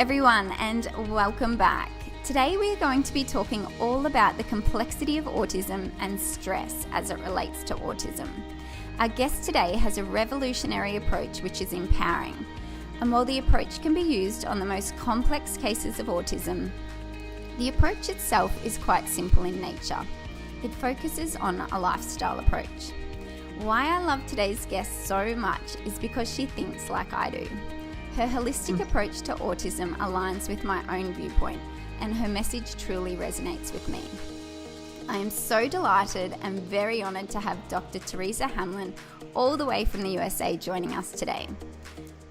everyone, and welcome back. Today we are going to be talking all about the complexity of autism and stress as it relates to autism. Our guest today has a revolutionary approach which is empowering. And while the approach can be used on the most complex cases of autism, the approach itself is quite simple in nature. It focuses on a lifestyle approach. Why I love today's guest so much is because she thinks like I do. Her holistic approach to autism aligns with my own viewpoint, and her message truly resonates with me. I am so delighted and very honoured to have Dr. Terry Hamlin all the way from the USA joining us today.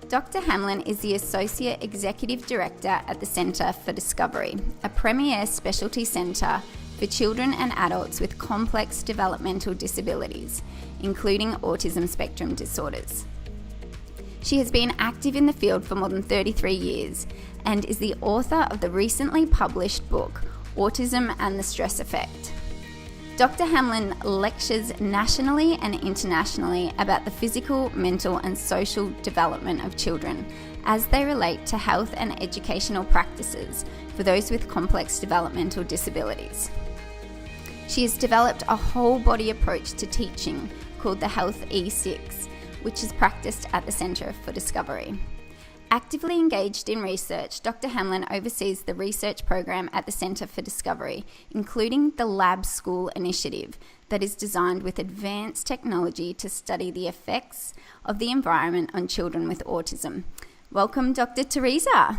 Dr. Hamlin is the Associate Executive Director at the Centre for Discovery, a premier specialty centre for children and adults with complex developmental disabilities, including autism spectrum disorders. She has been active in the field for more than 33 years and is the author of the recently published book, Autism and the Stress Effect. Dr. Hamlin lectures nationally and internationally about the physical, mental and social development of children as they relate to health and educational practices for those with complex developmental disabilities. She has developed a whole body approach to teaching called the Health E6, which is practiced at the Centre for Discovery. Actively engaged in research, Dr. Hamlin oversees the research program at the Centre for Discovery, including the Lab School initiative that is designed with advanced technology to study the effects of the environment on children with autism. Welcome, Dr. Teresa.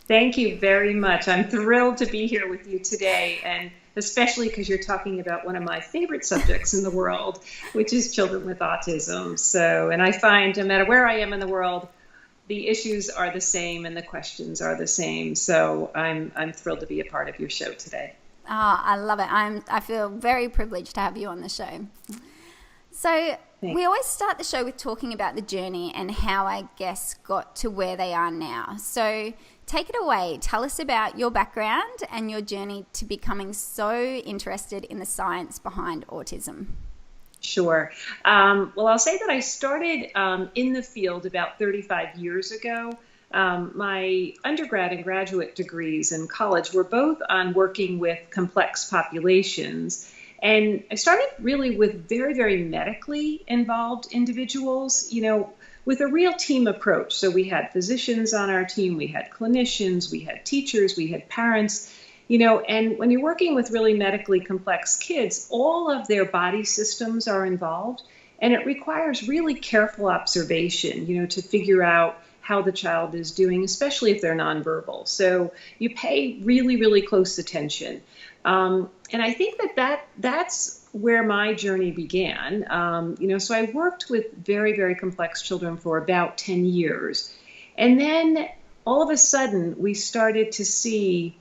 Thank you very much. I'm thrilled to be here with you today, and especially because you're talking about one of my favorite subjects in the world, which is children with autism. And I find no matter where I am in the world, the issues are the same and the questions are the same. So I'm thrilled to be a part of your show today. Oh, I love it. I feel very privileged to have you on the show. So we always start the show with talking about the journey and how our guests got to where they are now. So take it away. Tell us about your background and your journey to becoming so interested in the science behind autism. Sure. Well, I'll say that I started in the field about 35 years ago. My undergrad and graduate degrees in college were both on working with complex populations. And I started really with very, very medically involved individuals, with a real team approach. So we had physicians on our team, we had clinicians, we had teachers, we had parents. And when you're working with really medically complex kids, all of their body systems are involved, and it requires really careful observation, to figure out how the child is doing, especially if they're nonverbal. So you pay really, really close attention. And I think that's where my journey began. So I worked with very, very complex children for about 10 years. And then all of a sudden, we started to see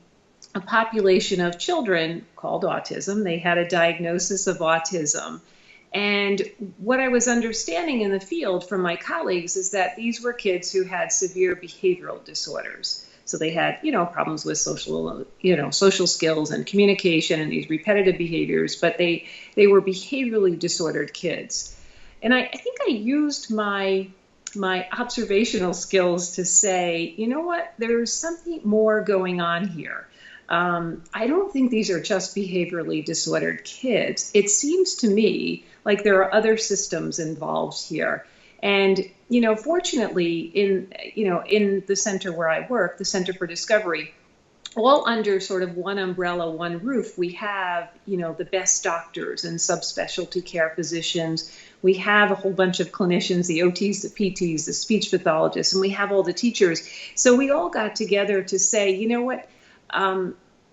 a population of children called autism. They had a diagnosis of autism. And what I was understanding in the field from my colleagues is that these were kids who had severe behavioral disorders. So they had, problems with social skills and communication and these repetitive behaviors, but they were behaviorally disordered kids. And I think I used my observational skills to say, there's something more going on here. I don't think these are just behaviorally disordered kids. It seems to me like there are other systems involved here. And, fortunately, in the center where I work, the Center for Discovery, all under sort of one umbrella, one roof, we have, the best doctors and subspecialty care physicians. We have a whole bunch of clinicians, the OTs, the PTs, the speech pathologists, and we have all the teachers. So we all got together to say,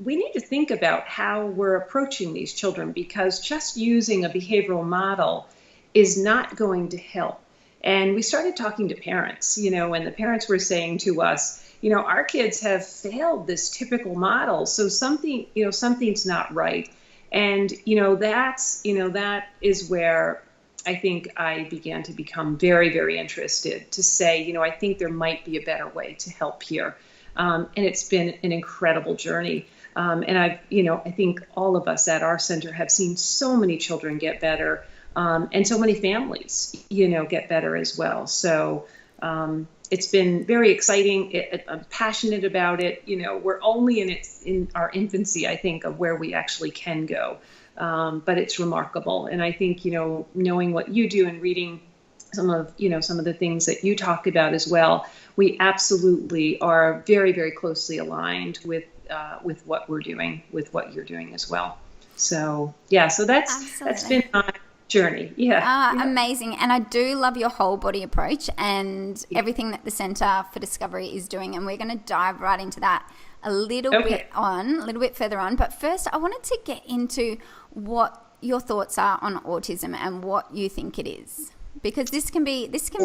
we need to think about how we're approaching these children, because just using a behavioral model is not going to help. And we started talking to parents, and the parents were saying to us, our kids have failed this typical model, so something's not right. And, that is where I think I began to become very, very interested to say, I think there might be a better way to help here. And it's been an incredible journey. And I think all of us at our center have seen so many children get better, and so many families, get better as well. So it's been very exciting. I'm passionate about it. We're only in our infancy, I think, of where we actually can go. But it's remarkable. And I think, knowing what you do and reading some of the things that you talk about as well, we absolutely are very, very closely aligned with what we're doing, with what you're doing as well. So that's been my journey. Yeah. Amazing. And I do love your whole body approach and everything that the Centre for Discovery is doing. And we're going to dive right into that a little bit further on. But first, I wanted to get into what your thoughts are on autism and what you think it is, because this can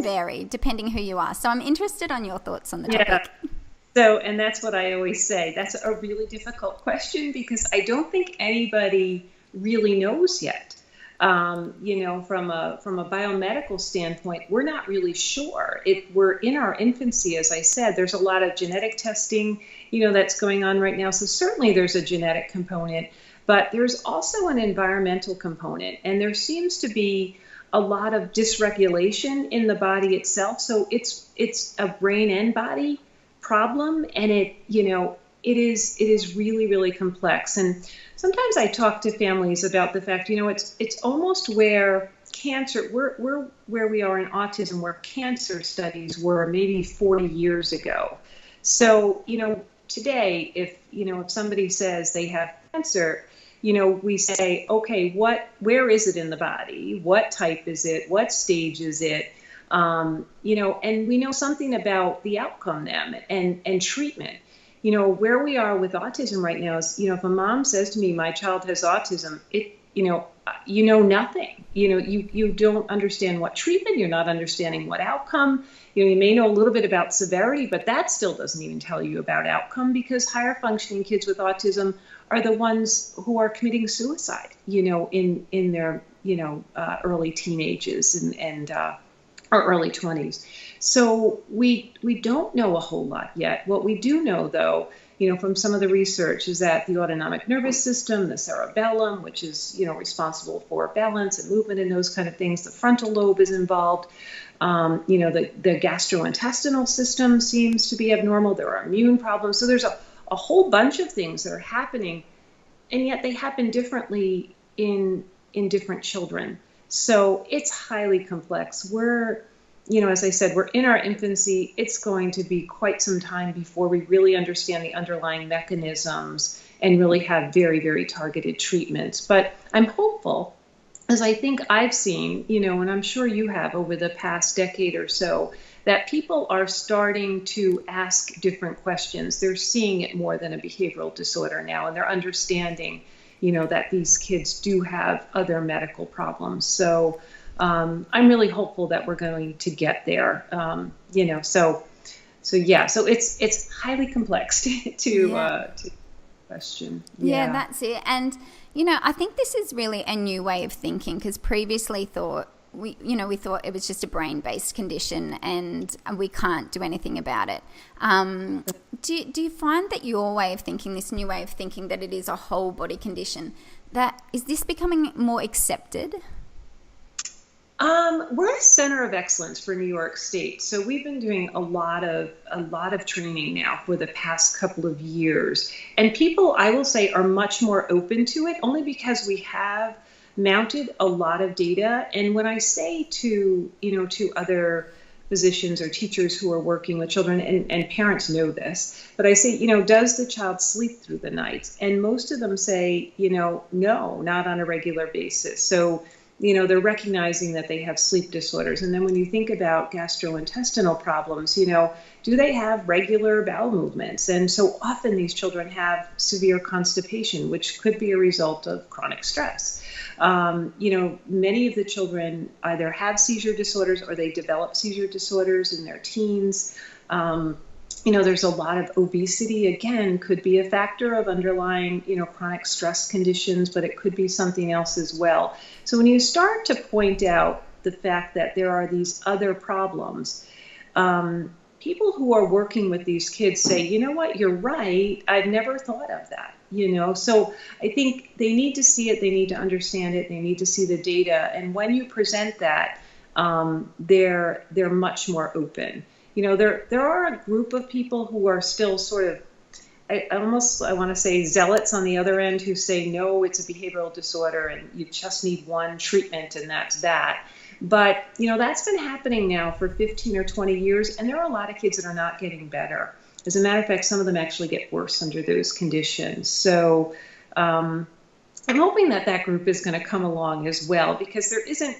vary depending who you are. So I'm interested on your thoughts on the topic. Yeah. So, and that's what I always say. That's a really difficult question because I don't think anybody really knows yet. From a biomedical standpoint, we're not really sure. We're in our infancy, as I said. There's a lot of genetic testing, that's going on right now. So certainly there's a genetic component, but there's also an environmental component, and there seems to be a lot of dysregulation in the body itself. So it's a brain and body problem, and it is really, really complex. And sometimes I talk to families about the fact, it's almost where cancer, we're where we are in autism, where cancer studies were maybe 40 years ago. So, today, if somebody says they have cancer, we say, okay, where is it in the body? What type is it? What stage is it? And we know something about the outcome then and treatment. Where we are with autism right now is, if a mom says to me, my child has autism, nothing. You don't understand what treatment, you're not understanding what outcome. You may know a little bit about severity, but that still doesn't even tell you about outcome, because higher functioning kids with autism are the ones who are committing suicide, in their, early teenagers and or early 20s. So we don't know a whole lot yet. What we do know, though, from some of the research, is that the autonomic nervous system, the cerebellum, which is, responsible for balance and movement and those kind of things, the frontal lobe is involved. The gastrointestinal system seems to be abnormal. There are immune problems. So there's a whole bunch of things that are happening, and yet they happen differently in different children. So it's highly complex. We're, as I said, we're in our infancy. It's going to be quite some time before we really understand the underlying mechanisms and really have very, very targeted treatments. But I'm hopeful, as I think I've seen, and I'm sure you have over the past decade or so, that people are starting to ask different questions. They're seeing it more than a behavioral disorder now, and they're understanding that these kids do have other medical problems. So I'm really hopeful that we're going to get there. So it's highly complex to question. Yeah, that's it. And I think this is really a new way of thinking, because previously we thought it was just a brain-based condition and we can't do anything about it. Do you find that your way of thinking, this new way of thinking, that it is a whole body condition, that is this becoming more accepted? We're a center of excellence for New York State, so we've been doing a lot of training now for the past couple of years, and people, I will say, are much more open to it, only because we have mounted a lot of data. And when I say to other physicians or teachers who are working with children, and parents know this, but I say, does the child sleep through the night? And most of them say, no, not on a regular basis. So, they're recognizing that they have sleep disorders. And then when you think about gastrointestinal problems, do they have regular bowel movements? And so often these children have severe constipation, which could be a result of chronic stress. Many of the children either have seizure disorders or they develop seizure disorders in their teens. There's a lot of obesity, again, could be a factor of underlying, chronic stress conditions, but it could be something else as well. So when you start to point out the fact that there are these other problems, people who are working with these kids say, you know what, you're right. I've never thought of that. So I think they need to see it. They need to understand it. They need to see the data. And when you present that, they're much more open. there are a group of people who are still sort of, I want to say zealots on the other end, who say, no, it's a behavioral disorder and you just need one treatment and that's that. But, that's been happening now for 15 or 20 years, and there are a lot of kids that are not getting better. As a matter of fact, some of them actually get worse under those conditions. So I'm hoping that group is going to come along as well, because there isn't,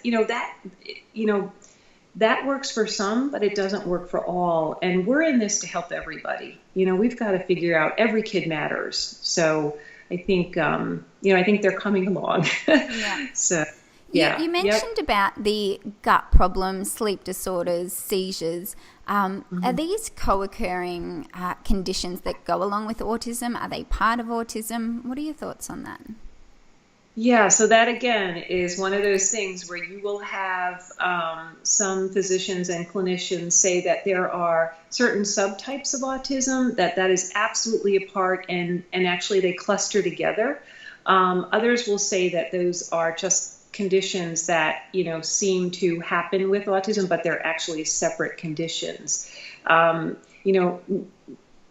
that works for some, but it doesn't work for all. And we're in this to help everybody. We've got to figure out, every kid matters. So I think, I think they're coming along. Yeah. So, yeah. You mentioned about the gut problems, sleep disorders, seizures. Are these co-occurring conditions that go along with autism? Are they part of autism? What are your thoughts on that? Yeah, so that again is one of those things where you will have some physicians and clinicians say that there are certain subtypes of autism that is absolutely a part, and actually they cluster together. Others will say that those are just conditions that seem to happen with autism, but they're actually separate conditions.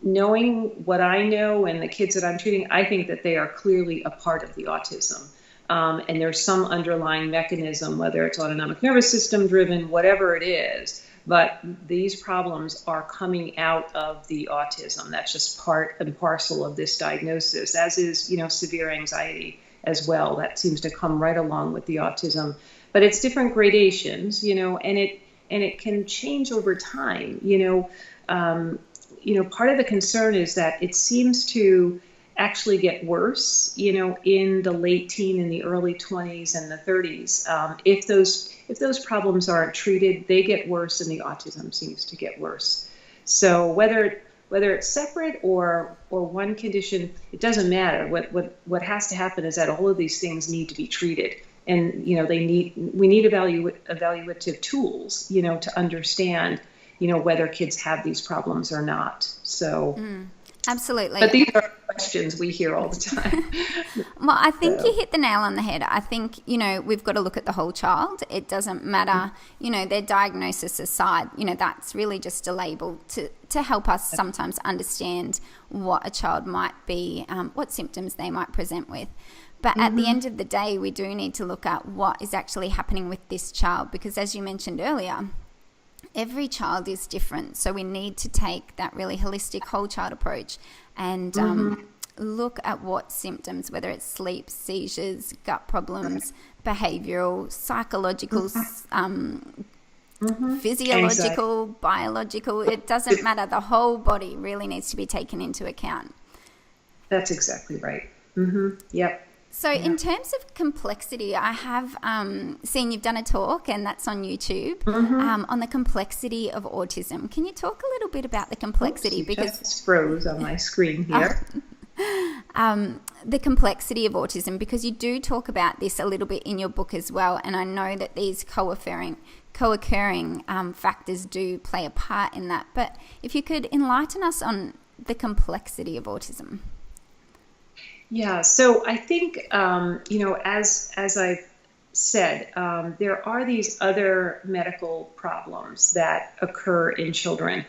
Knowing what I know and the kids that I'm treating, I think that they are clearly a part of the autism. And there's some underlying mechanism, whether it's autonomic nervous system driven, whatever it is, but these problems are coming out of the autism. That's just part and parcel of this diagnosis, as is, severe anxiety as well. That seems to come right along with the autism, but it's different gradations, and it can change over time. Part of the concern is that it seems to actually get worse, in the late teen and the early 20s and the 30s. If those problems aren't treated, they get worse, and the autism seems to get worse. So whether it's separate or one condition, it doesn't matter. What has to happen is that all of these things need to be treated, and we need evaluative tools, to understand, whether kids have these problems or not. So. Absolutely. But these are questions we hear all the time. Well, I think you hit the nail on the head. I think, we've got to look at the whole child. It doesn't matter, their diagnosis aside, that's really just a label to help us sometimes understand what a child might be, what symptoms they might present with. But at the end of the day, we do need to look at what is actually happening with this child, because as you mentioned earlier, every child is different. So we need to take that really holistic whole child approach and look at what symptoms, whether it's sleep, seizures, gut problems, behavioral, psychological, physiological, biological, it doesn't matter. The whole body really needs to be taken into account. That's exactly right. Yep. So in terms of complexity, I have seen you've done a talk, and that's on YouTube, on the complexity of autism. Can you talk a little bit about the complexity? Because just froze on my screen here. The complexity of autism, because you do talk about this a little bit in your book as well, and I know that these co-occurring factors do play a part in that. But if you could enlighten us on the complexity of autism. Yeah, so I think, as I've said, there are these other medical problems that occur in children,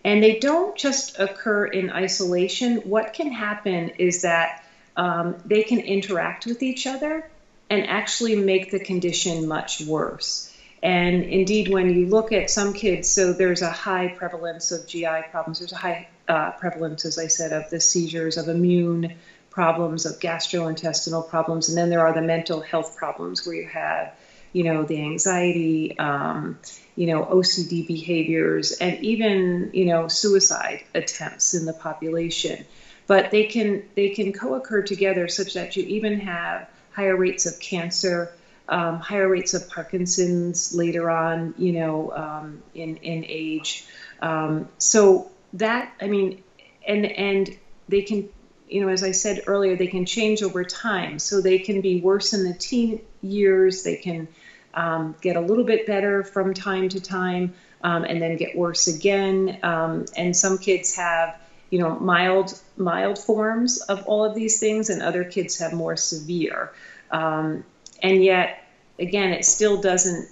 and they don't just occur in isolation. What can happen is that they can interact with each other and actually make the condition much worse. And indeed, when you look at some kids, so there's a high prevalence of GI problems. There's a high prevalence, as I said, of the seizures, of immune problems, of gastrointestinal problems, and then there are the mental health problems where you have, the anxiety, OCD behaviors, and even, suicide attempts in the population. But they can co-occur together such that you even have higher rates of cancer, higher rates of Parkinson's later on, in age. So that, and they can, as I said earlier, they can change over time. So they can be worse in the teen years. They can get a little bit better from time to time, and then get worse again. And some kids have, mild forms of all of these things, and other kids have more severe. And yet, again, it still doesn't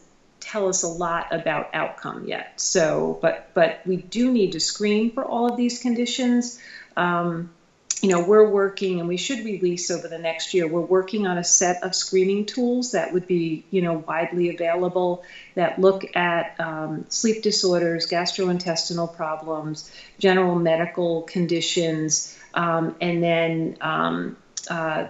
tell us a lot about outcome yet. So, but we do need to screen for all of these conditions. We're working, and we should release over the next year, we're working on a set of screening tools that would be, widely available, that look at sleep disorders, gastrointestinal problems, general medical conditions, and then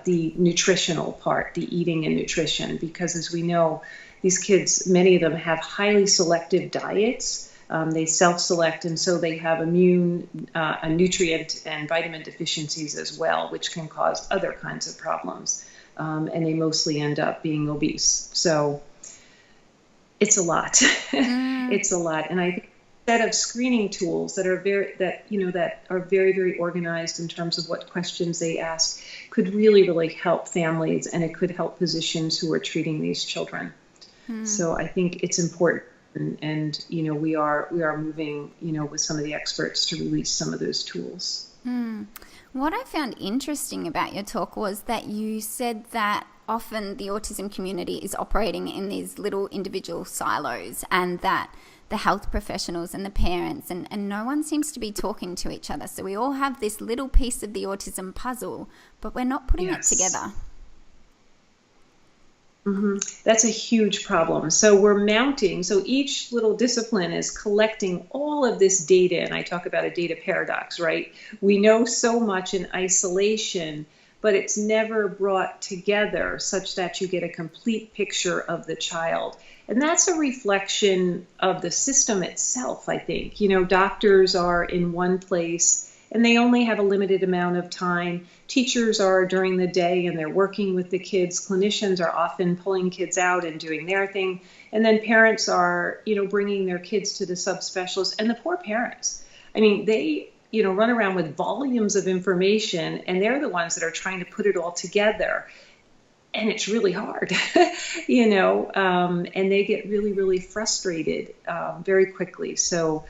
the nutritional part, the eating and nutrition, because as we know, these kids, many of them have highly selective diets. They self-select, and so they have immune, nutrient, and vitamin deficiencies as well, which can cause other kinds of problems. And they mostly end up being obese. So it's a lot. It's a lot. And I think a set of screening tools that are very, very organized in terms of what questions they ask could really, really help families, and it could help physicians who are treating these children. So I think it's important. And we are moving, with some of the experts to release some of those tools. What I found interesting about your talk was that you said that often the autism community is operating in these little individual silos, and that the health professionals and the parents and no one seems to be talking to each other. So we all have this little piece of the autism puzzle, but we're not putting it together. That's a huge problem. So so each little discipline is collecting all of this data, and I talk about a data paradox, right? We know so much in isolation, but it's never brought together such that you get a complete picture of the child. And that's a reflection of the system itself, I think. Doctors are in one place, and they only have a limited amount of time. Teachers are during the day, and they're working with the kids. Clinicians are often pulling kids out and doing their thing. And then parents are, bringing their kids to the subspecialists. And the poor parents, they, run around with volumes of information, and they're the ones that are trying to put it all together. And it's really hard, and they get really, really frustrated very quickly. So,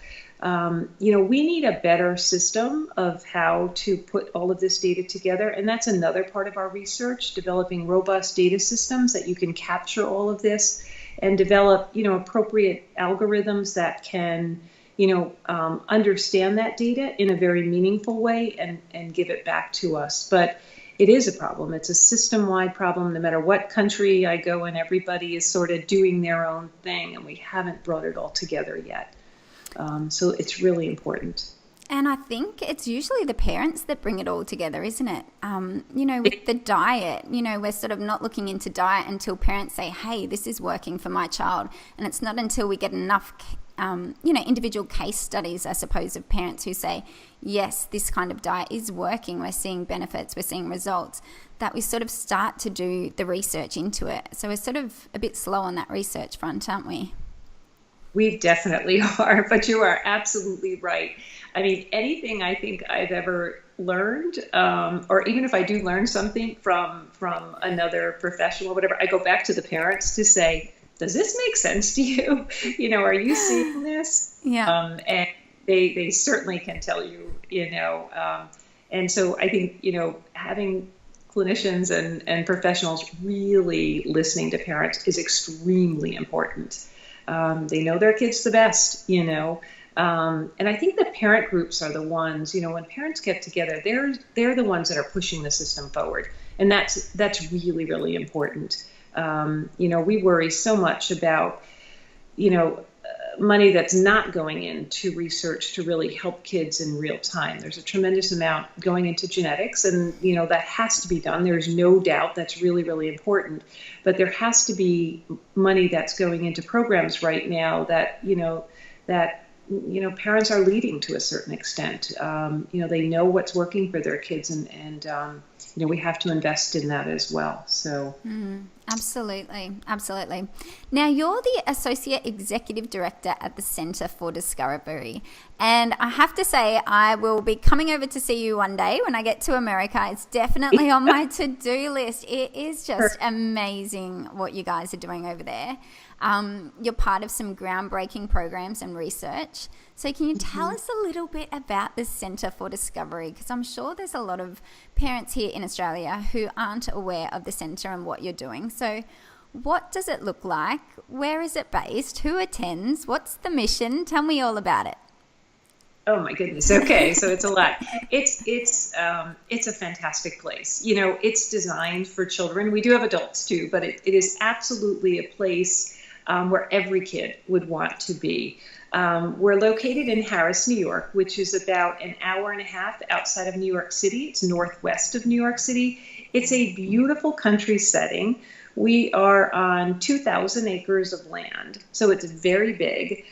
we need a better system of how to put all of this data together. And that's another part of our research, developing robust data systems that you can capture all of this and develop, appropriate algorithms that can, understand that data in a very meaningful way and give it back to us. But it is a problem. It's a system-wide problem. No matter what country I go in, everybody is sort of doing their own thing, and we haven't brought it all together yet. So it's really important. And I think it's usually the parents that bring it all together, isn't it? With the diet, we're sort of not looking into diet until parents say, hey, this is working for my child. And it's not until we get enough, individual case studies, I suppose, of parents who say, yes, this kind of diet is working. We're seeing benefits, we're seeing results, that we sort of start to do the research into it. So we're sort of a bit slow on that research front, aren't we? We definitely are, but you are absolutely right. Anything I think I've ever learned, or even if I do learn something from another professional or whatever, I go back to the parents to say, does this make sense to you? Are you seeing this? Yeah. And they certainly can tell you, and so I think, having clinicians and professionals really listening to parents is extremely important. They know their kids the best, and I think the parent groups are the ones, when parents get together, they're the ones that are pushing the system forward. And that's really, really important. We worry so much about, money that's not going into research to really help kids in real time. There's a tremendous amount going into genetics, and, that has to be done. There's no doubt that's really, really important. But there has to be money that's going into programs right now that parents are leading to a certain extent. They know what's working for their kids, and we have to invest in that as well. So. Absolutely. Now, you're the Associate Executive Director at the Centre for Discovery. And I have to say, I will be coming over to see you one day when I get to America. It's definitely on my to-do list. It is just amazing what you guys are doing over there. You're part of some groundbreaking programs and research. So can you tell us a little bit about the Centre for Discovery? Because I'm sure there's a lot of parents here in Australia who aren't aware of the centre and what you're doing. So What does it look like? Where is it based? Who attends? What's the mission? Tell me all about it. Oh my goodness. Okay, so it's a lot. It's a fantastic place. It's designed for children. We do have adults too, but it is absolutely a place where every kid would want to be. We're located in Harris, New York, which is about an hour and a half outside of New York City. It's northwest of New York City. It's a beautiful country setting. We are on 2,000 acres of land, so it's very big.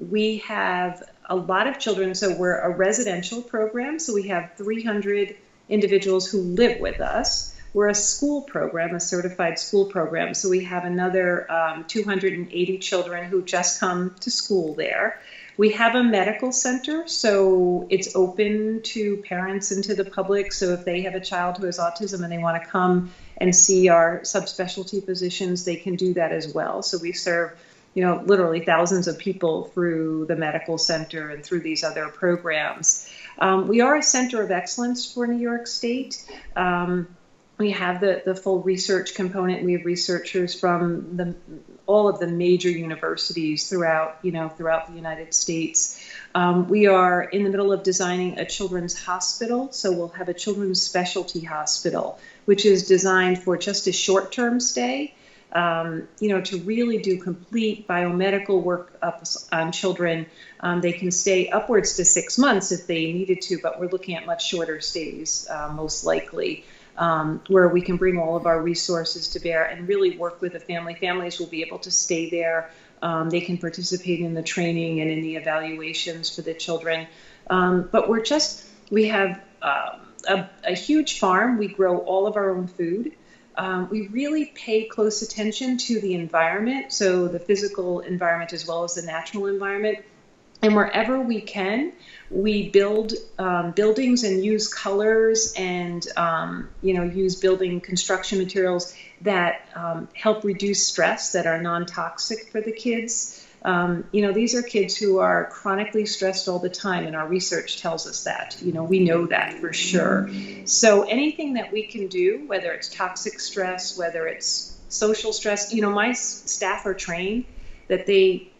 We have a lot of children, so we're a residential program, so we have 300 individuals who live with us. We're a school program, a certified school program, so we have another 280 children who just come to school there. We have a medical center, so it's open to parents and to the public, so if they have a child who has autism and they want to come and see our subspecialty physicians, they can do that as well. So we serve literally thousands of people through the medical center and through these other programs. We are a center of excellence for New York State. We have the full research component. We have researchers from all of the major universities throughout the United States. We are in the middle of designing a children's hospital, so we'll have a children's specialty hospital, which is designed for just a short-term stay. To really do complete biomedical work on children. They can stay upwards to 6 months if they needed to, but we're looking at much shorter stays, most likely, where we can bring all of our resources to bear and really work with the family. Families will be able to stay there. They can participate in the training and in the evaluations for the children. But we have a huge farm. We grow all of our own food. We really pay close attention to the environment, so the physical environment as well as the natural environment. And wherever we can, we build buildings and use colors and, use building construction materials that help reduce stress, that are non-toxic for the kids. These are kids who are chronically stressed all the time, and our research tells us that. We know that for sure. So anything that we can do, whether it's toxic stress, whether it's social stress, my staff are trained that they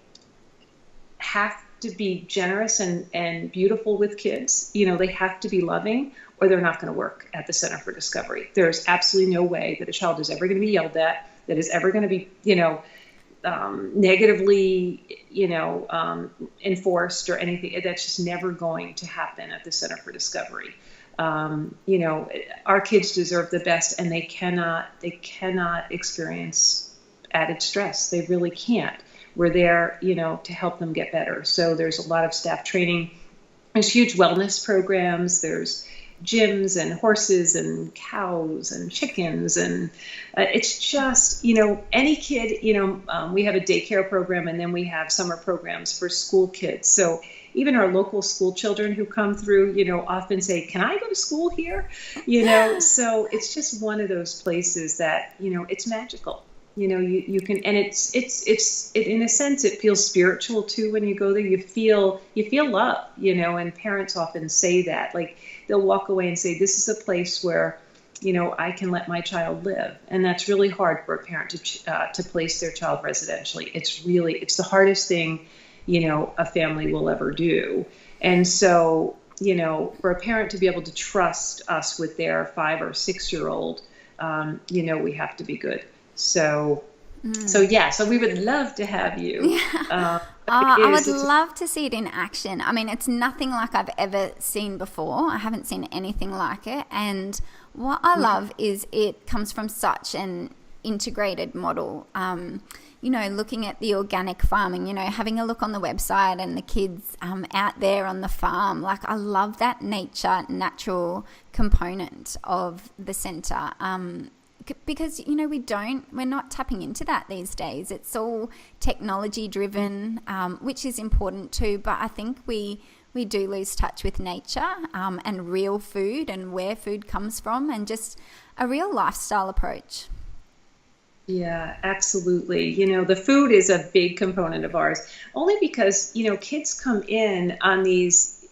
have to be generous and beautiful with kids. They have to be loving, or they're not going to work at the Center for Discovery. There's absolutely no way that a child is ever going to be yelled at, that is ever going to be, negatively, enforced or anything. That's just never going to happen at the Center for Discovery. Our kids deserve the best, and they cannot experience added stress. They really can't. We're there, to help them get better. So there's a lot of staff training. There's huge wellness programs. There's gyms and horses and cows and chickens, and it's just any kid. We have a daycare program, and then we have summer programs for school kids. So even our local school children who come through, often say, "Can I go to school here?" So it's just one of those places that it's magical. You can, and it's in a sense it feels spiritual too when you go there. You feel love, and parents often say that, like they'll walk away and say, "This is a place where, I can let my child live," and that's really hard for a parent to place their child residentially. It's the hardest thing, a family will ever do, and so for a parent to be able to trust us with their 5 or 6 year old, we have to be good. So we would love to have you. Yeah. I would love to see it in action. I mean, it's nothing like I've ever seen before. I haven't seen anything like it. And what I love is it comes from such an integrated model. Looking at the organic farming, having a look on the website and the kids out there on the farm. Like, I love that natural component of the centre. Because, we're not tapping into that these days. It's all technology driven, which is important too. But I think we do lose touch with nature and real food and where food comes from, and just a real lifestyle approach. Yeah, absolutely. The food is a big component of ours, only because, kids come in on these,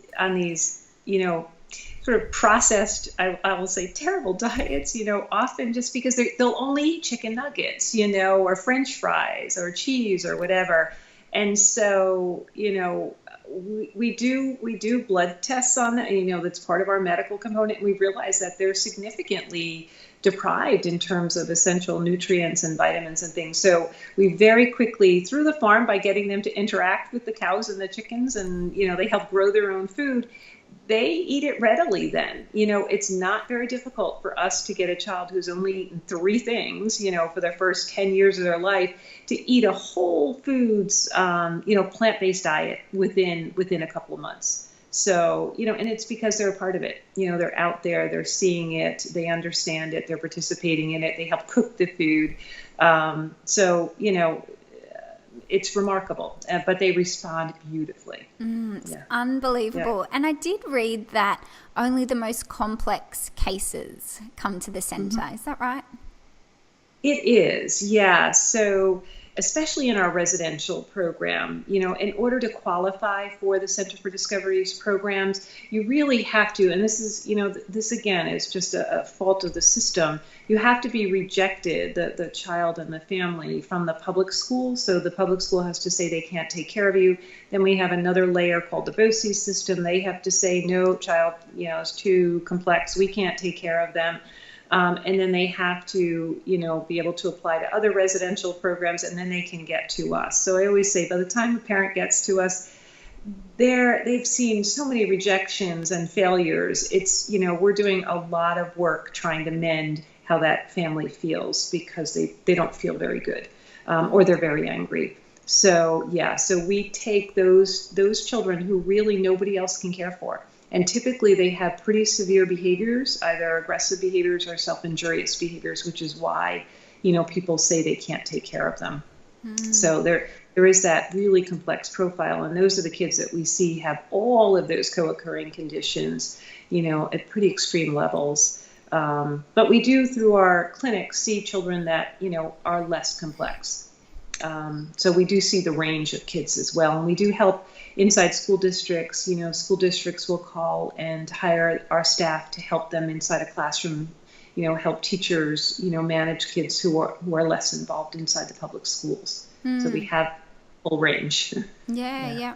sort of processed, I will say, terrible diets, often just because they'll only eat chicken nuggets, or French fries or cheese or whatever. And so, we do blood tests on that, that's part of our medical component. We realize that they're significantly deprived in terms of essential nutrients and vitamins and things. So we very quickly, through the farm, by getting them to interact with the cows and the chickens, and, they help grow their own food, they eat it readily then. It's not very difficult for us to get a child who's only eaten 3 things, for their first 10 years of their life, to eat a whole foods, plant-based diet within a couple of months. So, and it's because they're a part of it. They're out there, they're seeing it, they understand it, they're participating in it, they help cook the food. It's remarkable, but they respond beautifully. It's unbelievable. Yeah. And I did read that only the most complex cases come to the centre. Mm-hmm. Is that right? It is, yeah. So especially in our residential program, in order to qualify for the Center for Discovery's programs, you really have to, and this is, this again is just a fault of the system, you have to be rejected, the child and the family, from the public school. So the public school has to say they can't take care of you. Then we have another layer called the BOCES system. They have to say, no, child, is too complex, we can't take care of them. And then they have to, be able to apply to other residential programs, and then they can get to us. So I always say, by the time a parent gets to us, they've seen so many rejections and failures. It's, we're doing a lot of work trying to mend how that family feels, because they don't feel very good, or they're very angry. So, yeah, so we take those children who really nobody else can care for. And typically they have pretty severe behaviors, either aggressive behaviors or self-injurious behaviors, which is why, people say they can't take care of them. So there is that really complex profile. And those are the kids that we see have all of those co-occurring conditions, at pretty extreme levels. But we do, through our clinics, see children that, are less complex. So we do see the range of kids as well. And we do help inside school districts. School districts will call and hire our staff to help them inside a classroom, help teachers, manage kids who are less involved inside the public schools. So we have full range. Yeah.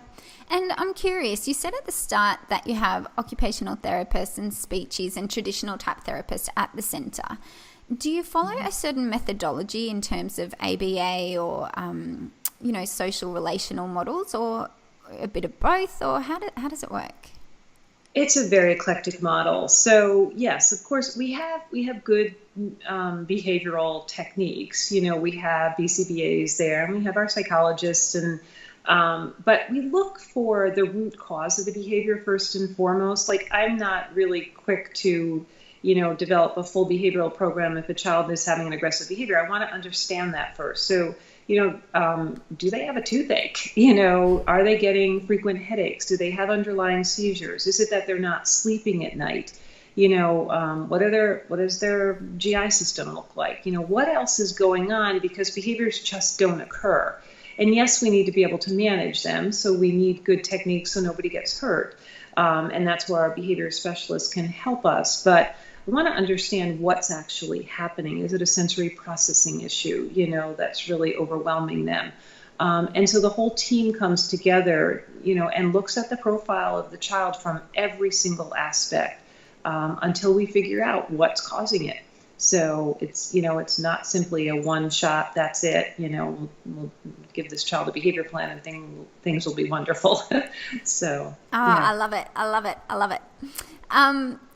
And I'm curious, you said at the start that you have occupational therapists and speeches and traditional type therapists at the centre. Do you follow a certain methodology in terms of ABA or, social relational models, or a bit of both, or how does it work? It's a very eclectic model. So yes, of course, we have good behavioral techniques. We have BCBAs there, and we have our psychologists, and but we look for the root cause of the behavior first and foremost. Like, I'm not really quick to develop a full behavioral program if a child is having an aggressive behavior. I want to understand that first. So, do they have a toothache? Are they getting frequent headaches? Do they have underlying seizures? Is it that they're not sleeping at night? What does their GI system look like? What else is going on? Because behaviors just don't occur. And yes, we need to be able to manage them. So we need good techniques so nobody gets hurt. And that's where our behavior specialists can help us. But we want to understand what's actually happening. Is it a sensory processing issue, that's really overwhelming them? And so the whole team comes together, and looks at the profile of the child from every single aspect until we figure out what's causing it. So it's, it's not simply a one shot, that's it, we'll give this child a behavior plan and things will be wonderful. So. Yeah. I love it.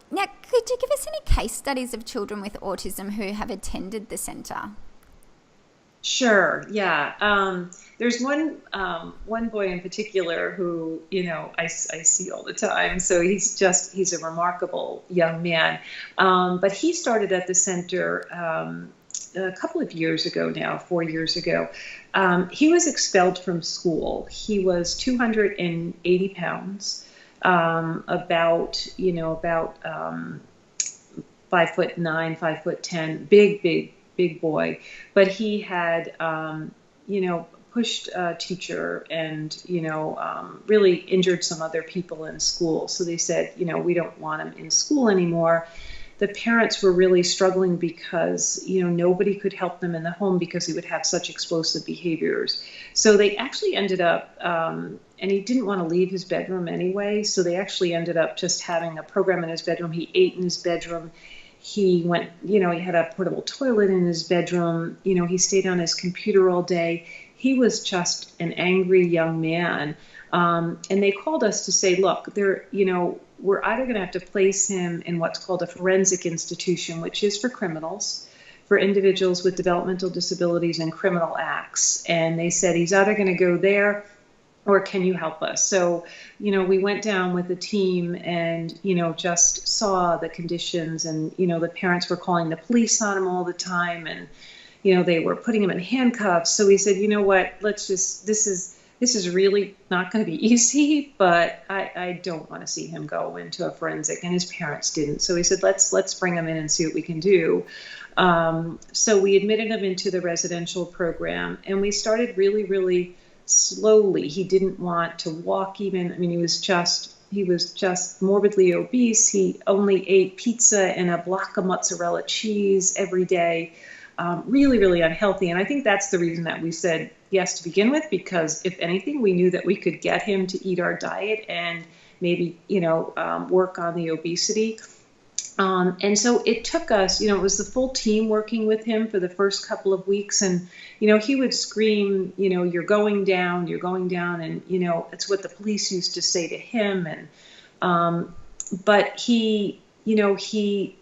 Now, could you give us any case studies of children with autism who have attended the centre? Sure. Yeah. There's one boy in particular who, I see all the time. So he's a remarkable young man. But he started at the center a couple of years ago now, 4 years ago. He was expelled from school. He was 280 pounds. About 5'9", 5'10", big boy. But he had, pushed a teacher and, really injured some other people in school. So they said, we don't want him in school anymore. The parents were really struggling because, nobody could help them in the home because he would have such explosive behaviors. So they actually ended up, and he didn't want to leave his bedroom anyway, so they actually ended up just having a program in his bedroom. He ate in his bedroom. He went, he had a portable toilet in his bedroom. He stayed on his computer all day. He was just an angry young man. And they called us to say, look, we're either going to have to place him in what's called a forensic institution, which is for criminals, for individuals with developmental disabilities and criminal acts. And they said he's either going to go there or can you help us? So, we went down with the team and, just saw the conditions and, the parents were calling the police on him all the time and, they were putting him in handcuffs. So we said, what, this is really not going to be easy, but I don't want to see him go into a forensic, and his parents didn't. So we said, let's bring him in and see what we can do. So we admitted him into the residential program, and we started really, really slowly. He didn't want to walk even. I mean, he was just morbidly obese. He only ate pizza and a block of mozzarella cheese every day. Really, really unhealthy. And I think that's the reason that we said yes to begin with, because if anything, we knew that we could get him to eat our diet and maybe, work on the obesity. And so it took us, it was the full team working with him for the first couple of weeks. And, he would scream, you're going down. And, it's what the police used to say to him. And, but he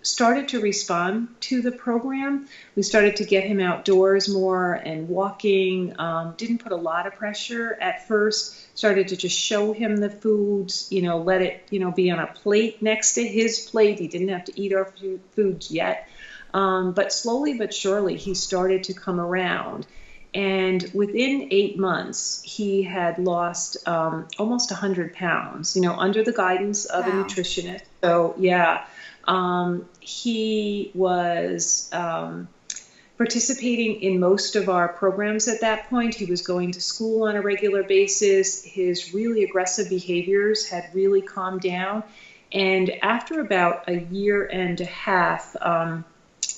started to respond to the program. We started to get him outdoors more and walking, didn't put a lot of pressure at first, started to just show him the foods, let it, be on a plate next to his plate. He didn't have to eat our foods yet. But slowly but surely, he started to come around. And within 8 months, he had lost almost 100 pounds, under the guidance of a nutritionist. So, yeah. He was participating in most of our programs at that point. He was going to school on a regular basis. His really aggressive behaviors had really calmed down. And after about a year and a half,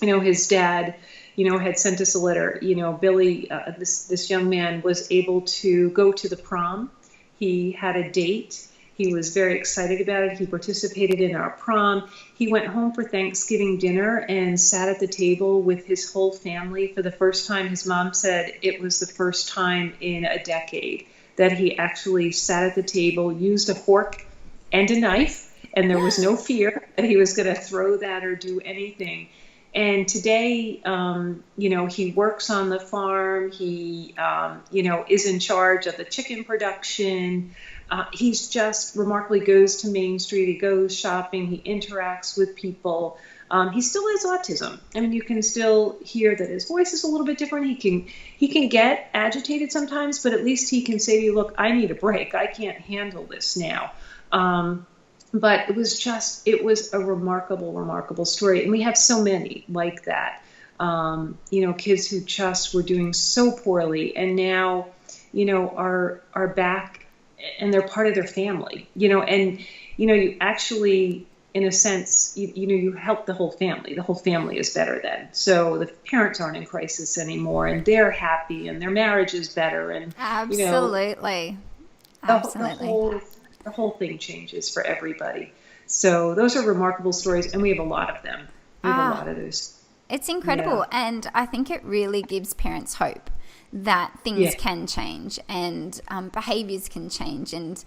his dad, had sent us a letter. Billy, this young man, was able to go to the prom. He had a date. He was very excited about it. He participated in our prom. He went home for Thanksgiving dinner and sat at the table with his whole family for the first time. His mom said it was the first time in a decade that he actually sat at the table, used a fork and a knife, and there was no fear that he was going to throw that or do anything. And today, he works on the farm. He, is in charge of the chicken production. He's just remarkably goes to Main Street. He goes shopping. He interacts with people. He still has autism. I mean, you can still hear that his voice is a little bit different. He can get agitated sometimes, but at least he can say to you, look, I need a break. I can't handle this now. But it was a remarkable, remarkable story. And we have so many like that, kids who just were doing so poorly and now, are back and they're part of their family, and, you actually, in a sense, you help the whole family. The whole family is better then. So the parents aren't in crisis anymore and they're happy and their marriage is better. And, absolutely. The whole thing changes for everybody. So those are remarkable stories, and we have a lot of them. We have a lot of those. It's incredible, and I think it really gives parents hope that things can change and behaviours can change and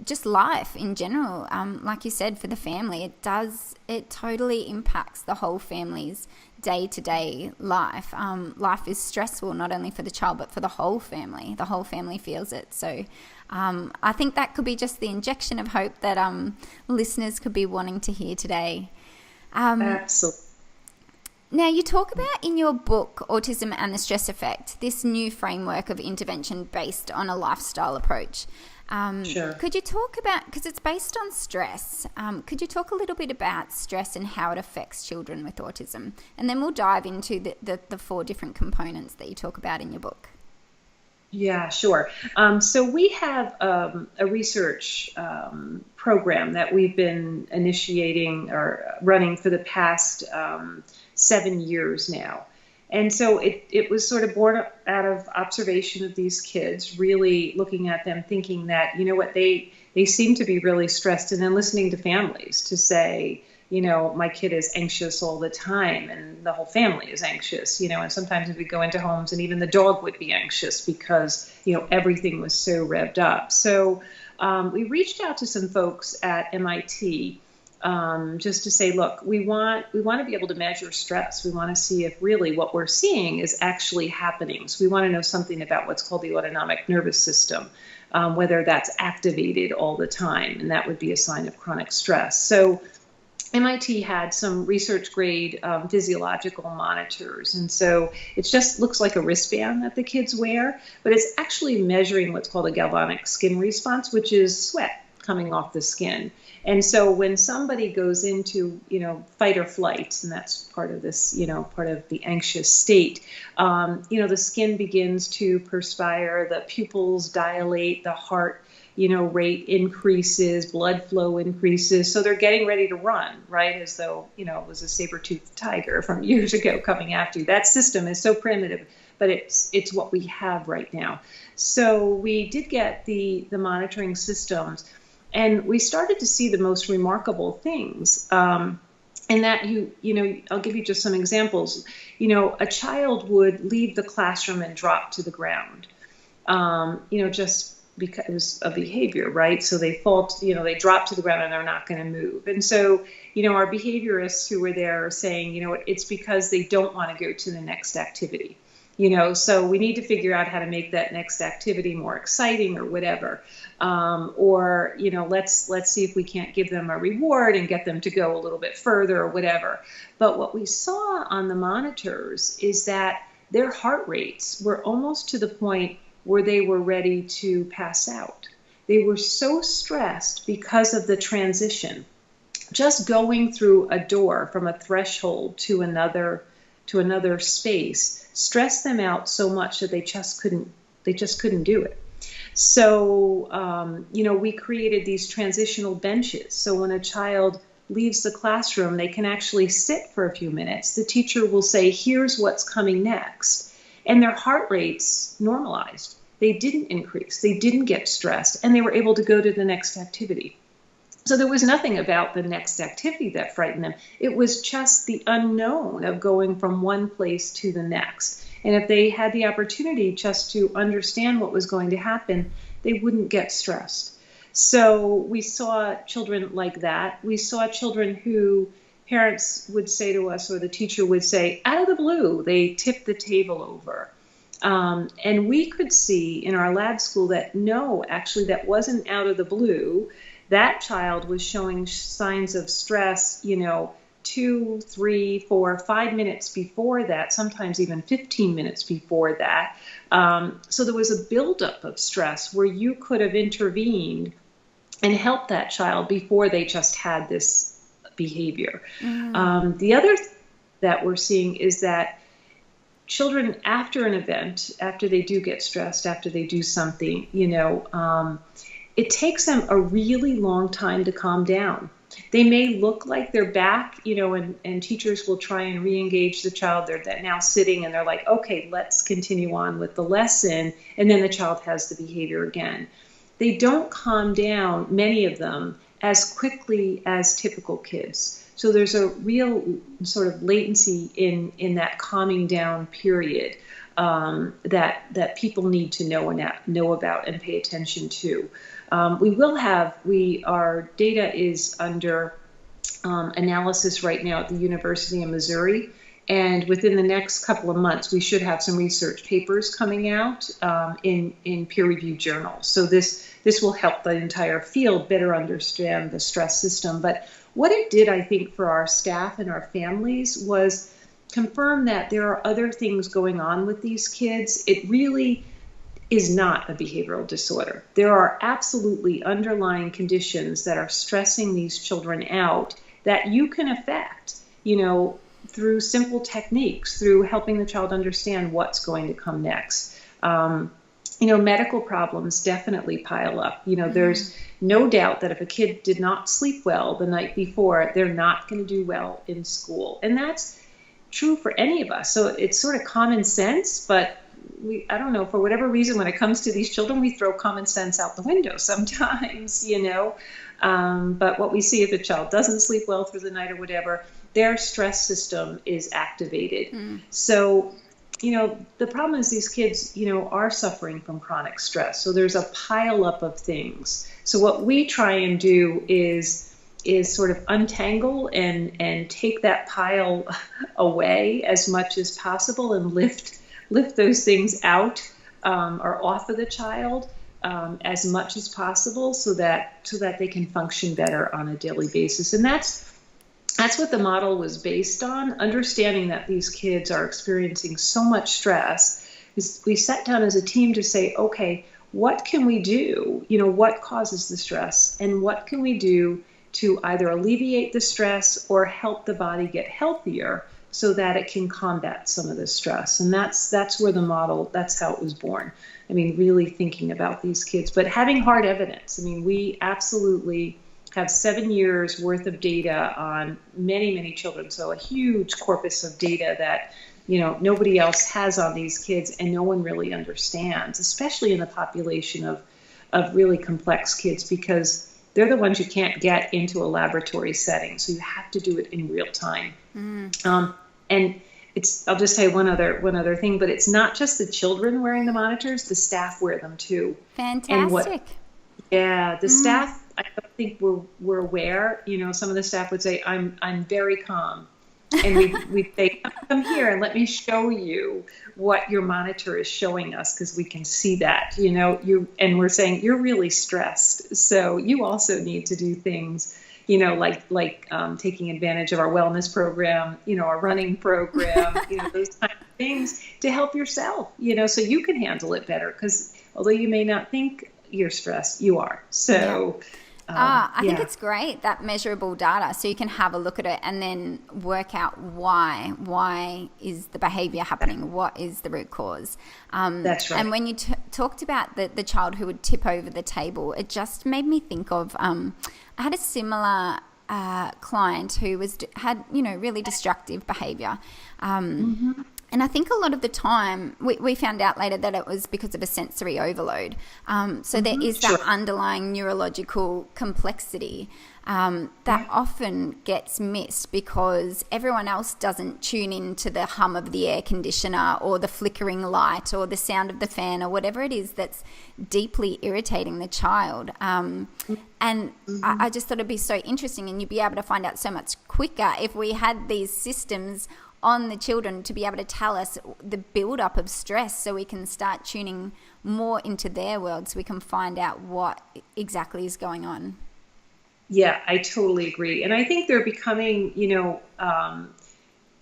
just life in general. Like you said, for the family, it totally impacts the whole family's day-to-day life. Life is stressful not only for the child but for the whole family. The whole family feels it. So I think that could be just the injection of hope that listeners could be wanting to hear today. Absolutely. Now, you talk about in your book, Autism and the Stress Effect, this new framework of intervention based on a lifestyle approach. Sure. Could you talk about, because it's based on stress, could you talk a little bit about stress and how it affects children with autism? And then we'll dive into the 4 different components that you talk about in your book. Yeah, sure. So we have a research program that we've been initiating or running for the past 7 years now. And so it was sort of born out of observation of these kids, really looking at them, thinking that, you know what, they seem to be really stressed, and then listening to families to say, you know, my kid is anxious all the time and the whole family is anxious, you know, and sometimes we go into homes and even the dog would be anxious because, you know, everything was so revved up. So we reached out to some folks at MIT just to say, look, we want to be able to measure stress. We want to see if really what we're seeing is actually happening. So we want to know something about what's called the autonomic nervous system, whether that's activated all the time, and that would be a sign of chronic stress. So MIT had some research grade physiological monitors. And so it just looks like a wristband that the kids wear, but it's actually measuring what's called a galvanic skin response, which is sweat coming off the skin. And so when somebody goes into, you know, fight or flight, and that's part of this, you know, part of the anxious state, you know, the skin begins to perspire, the pupils dilate, the heart, you know, rate increases, blood flow increases. So they're getting ready to run, right? As though, you know, it was a saber-toothed tiger from years ago coming after you. That system is so primitive, but it's what we have right now. So we did get the monitoring systems, and we started to see the most remarkable things. And that you know, I'll give you just some examples. You know, a child would leave the classroom and drop to the ground, you know, just because of behavior, right? So they fall, you know, they drop to the ground and they're not going to move. And so, you know, our behaviorists who were there are saying, you know, it's because they don't want to go to the next activity, you know, so we need to figure out how to make that next activity more exciting or whatever. Or, you know, let's see if we can't give them a reward and get them to go a little bit further or whatever. But what we saw on the monitors is that their heart rates were almost to the point where they were ready to pass out. They were so stressed because of the transition. Just going through a door from a threshold to another space stressed them out so much that they just couldn't do it. So, you know, we created these transitional benches. So when a child leaves the classroom, they can actually sit for a few minutes. The teacher will say, here's what's coming next. And their heart rates normalized. They didn't increase. They didn't get stressed, and they were able to go to the next activity. So there was nothing about the next activity that frightened them. It was just the unknown of going from one place to the next. And if they had the opportunity just to understand what was going to happen, they wouldn't get stressed. So we saw children like that. We saw children who parents would say to us, or the teacher would say, out of the blue, they tipped the table over. And we could see in our lab school that no, actually that wasn't out of the blue. That child was showing signs of stress, you know, 2, 3, 4, 5 minutes before that, sometimes even 15 minutes before that. So there was a buildup of stress where you could have intervened and helped that child before they just had this behavior. The other that we're seeing is that children after an event, after they do get stressed, after they do something, you know, it takes them a really long time to calm down. They may look like they're back, you know, and teachers will try and re-engage the child. They're now sitting and they're like, okay, let's continue on with the lesson. And then the child has the behavior again. They don't calm down, many of them, as quickly as typical kids. So there's a real sort of latency in that calming down period that people need to know about and pay attention to. Our data is under analysis right now at the University of Missouri, and within the next couple of months, we should have some research papers coming out in peer-reviewed journals. So this will help the entire field better understand the stress system. But what it did, I think, for our staff and our families was confirm that there are other things going on with these kids. It really is not a behavioral disorder. There are absolutely underlying conditions that are stressing these children out that you can affect, you know, through simple techniques, through helping the child understand what's going to come next. medical problems definitely pile up. There's no doubt that if a kid did not sleep well the night before, they're not going to do well in school. And that's true for any of us. So it's sort of common sense, but I don't know, for whatever reason, when it comes to these children, we throw common sense out the window sometimes, But what we see, if a child doesn't sleep well through the night or whatever, their stress system is activated. So, the problem is these kids, are suffering from chronic stress. So there's a pile up of things. So what we try and do is sort of untangle and take that pile away as much as possible and lift those things out or off of the child as much as possible so that they can function better on a daily basis. And that's what the model was based on, understanding that these kids are experiencing so much stress. We sat down as a team to say, okay, what can we do? What causes the stress, and what can we do to either alleviate the stress or help the body get healthier so that it can combat some of the stress. And that's where the model, that's how it was born. Really thinking about these kids, but having hard evidence. We absolutely have 7 years worth of data on many, many children. So a huge corpus of data that, nobody else has on these kids and no one really understands, especially in the population of really complex kids, because they're the ones you can't get into a laboratory setting. So you have to do it in real time. And I'll just say one other thing, but it's not just the children wearing the monitors, the staff wear them too. Fantastic. The staff, I don't think we're aware. Some of the staff would say, I'm very calm. And we say, come here and let me show you what your monitor is showing us, because we can see that, and we're saying you're really stressed. So you also need to do things, like taking advantage of our wellness program, our running program, those kind of things to help yourself, so you can handle it better. Because although you may not think you're stressed, you are. So I think it's great, that measurable data, so you can have a look at it and then work out why is the behavior happening, what is the root cause. That's right. And when you talked about the child who would tip over the table, it just made me think of I had a similar client who had really destructive behavior. And I think a lot of the time, we found out later that it was because of a sensory overload. So there is that underlying neurological complexity that often gets missed because everyone else doesn't tune in to the hum of the air conditioner or the flickering light or the sound of the fan or whatever it is that's deeply irritating the child. And I just thought it'd be so interesting, and you'd be able to find out so much quicker if we had these systems on the children to be able to tell us the build-up of stress, so we can start tuning more into their world, so we can find out what exactly is going on. Yeah, I totally agree. And I think they're becoming,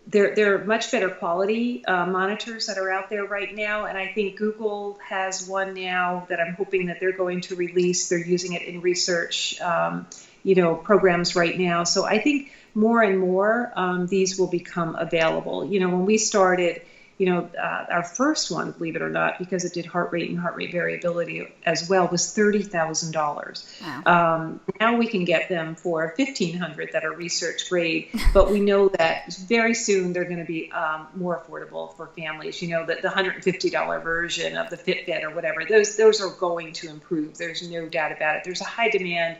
they're much better quality monitors that are out there right now. And I think Google has one now that I'm hoping that they're going to release. They're using it in research, programs right now. So I think more and more these will become available. When we started, our first one, believe it or not, because it did heart rate and heart rate variability as well, was $30,000. Wow. Now we can get them for $1,500 that are research grade, but we know that very soon they're going to be more affordable for families. The $150 version of the Fitbit or whatever, those are going to improve. There's no doubt about it. There's a high demand.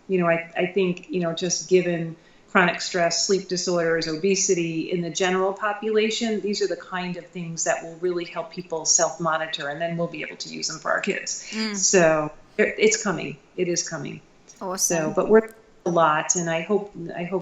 I think, just given chronic stress, sleep disorders, obesity in the general population, these are the kind of things that will really help people self-monitor, and then we'll be able to use them for our kids. So it's coming. It is coming. Awesome. So, but we're a lot, and I hope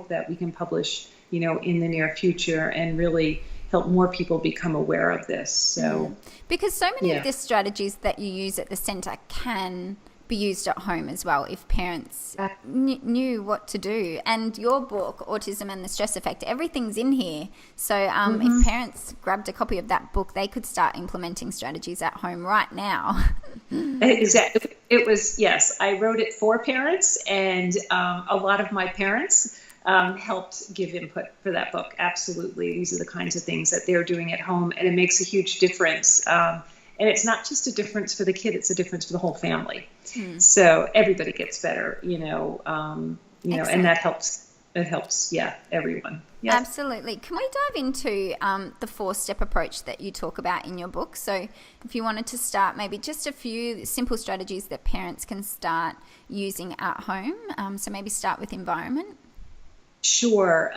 that we can publish, in the near future and really help more people become aware of this. So because so many of the strategies that you use at the center can be used at home as well if parents knew what to do. And your book, Autism and the Stress Effect, everything's in here. So if parents grabbed a copy of that book, they could start implementing strategies at home right now. Exactly. It was, yes, I wrote it for parents, and a lot of my parents helped give input for that book. Absolutely. These are the kinds of things that they're doing at home, and it makes a huge difference. And it's not just a difference for the kid, it's a difference for the whole family. So everybody gets better, and that helps. It helps, everyone. Yep. Absolutely. Can we dive into the 4-step approach that you talk about in your book? So if you wanted to start, maybe just a few simple strategies that parents can start using at home. So maybe start with environment. Sure.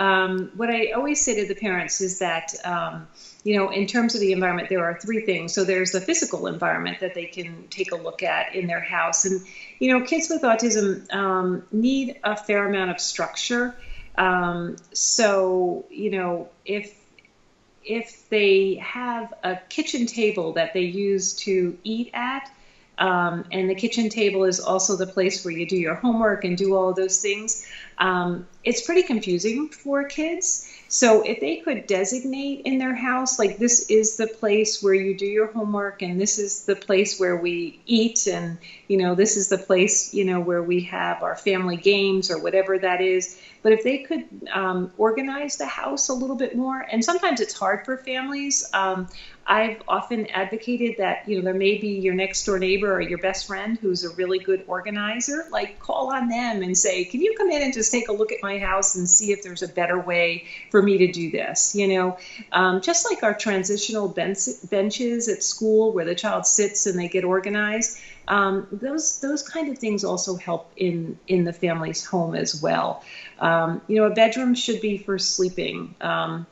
What I always say to the parents is that, in terms of the environment, there are 3 things. So there's the physical environment that they can take a look at in their house. And, kids with autism need a fair amount of structure. So, if they have a kitchen table that they use to eat at, and the kitchen table is also the place where you do your homework and do all of those things, it's pretty confusing for kids. So if they could designate in their house, like, this is the place where you do your homework, and this is the place where we eat, and, this is the place, where we have our family games or whatever that is. But if they could organize the house a little bit more, and sometimes it's hard for families. I've often advocated that, there may be your next door neighbor or your best friend who's a really good organizer. Like, call on them and say, can you come in and just take a look at my house and see if there's a better way for me to do this? Just like our transitional benches at school where the child sits and they get organized. Those kind of things also help in the family's home as well. A bedroom should be for sleeping. But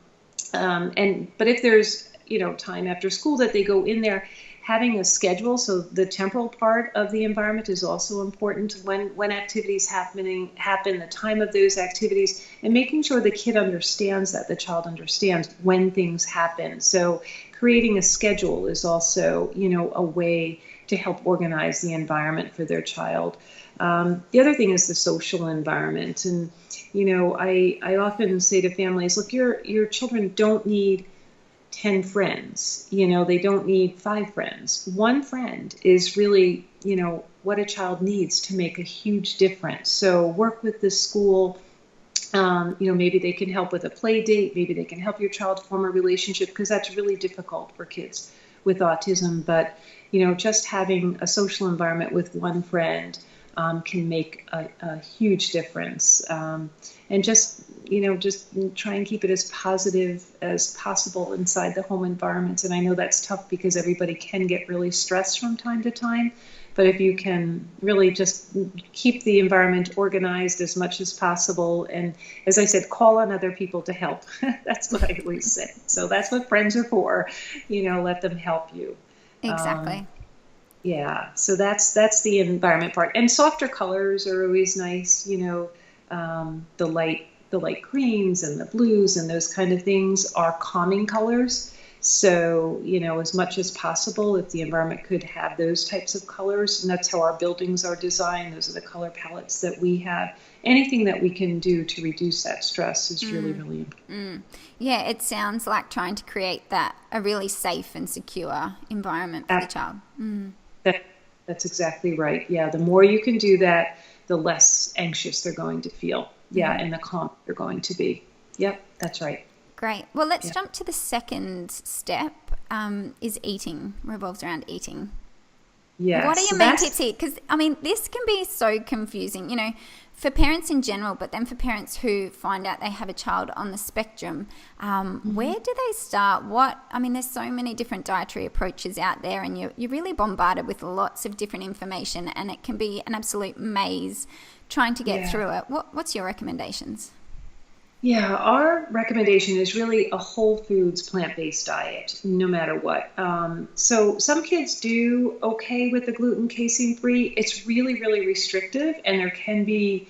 if there's, time after school that they go in there, having a schedule. So the temporal part of the environment is also important. When activities happen, the time of those activities, and making sure the kid understands that, the child understands when things happen. So creating a schedule is also, a way to help organize the environment for their child. The other thing is the social environment. And, I often say to families, look, your children don't need 10 friends. They don't need 5 friends. 1 friend is really, what a child needs to make a huge difference. So work with the school. Maybe they can help with a play date. Maybe they can help your child form a relationship, because that's really difficult for kids with autism. But, just having a social environment with 1 friend can make a huge difference. And just try and keep it as positive as possible inside the home environment. And I know that's tough because everybody can get really stressed from time to time. But if you can really just keep the environment organized as much as possible, and as I said, call on other people to help. That's what I always say. So that's what friends are for. Let them help you. Exactly. So that's the environment part. And softer colors are always nice. The light greens and the blues and those kind of things are calming colors. So, as much as possible, if the environment could have those types of colors, and that's how our buildings are designed, those are the color palettes that we have. Anything that we can do to reduce that stress is really, really important. Yeah, it sounds like trying to create a really safe and secure environment for the child. That's exactly right. Yeah, the more you can do that, the less anxious they're going to feel. And the calm they're going to be. Yep, that's right. Great. Well, let's jump to the second step, is eating, revolves around eating. Yes. What are your main tips here? Because, this can be so confusing, for parents in general, but then for parents who find out they have a child on the spectrum, where do they start? There's so many different dietary approaches out there, and you're really bombarded with lots of different information, and it can be an absolute maze trying to get through it. What's your recommendations? Yeah, our recommendation is really a whole foods, plant-based diet, no matter what. So some kids do okay with the gluten casein-free. It's really, really restrictive, and there can be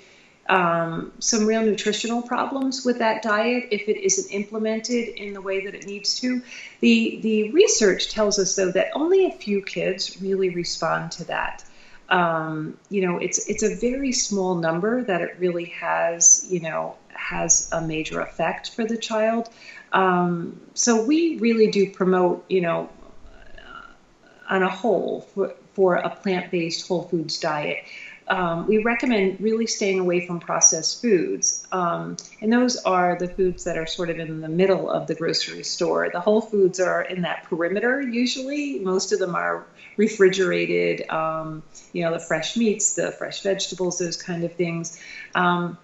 some real nutritional problems with that diet if it isn't implemented in the way that it needs to. The research tells us, though, that only a few kids really respond to that. It's a very small number that it really has a major effect for the child. So we really do promote, on a whole, for a plant-based whole foods diet. we recommend really staying away from processed foods. And those are the foods that are sort of in the middle of the grocery store. The whole foods are in that perimeter usually. Most of them are refrigerated, the fresh meats, the fresh vegetables, those kind of things. And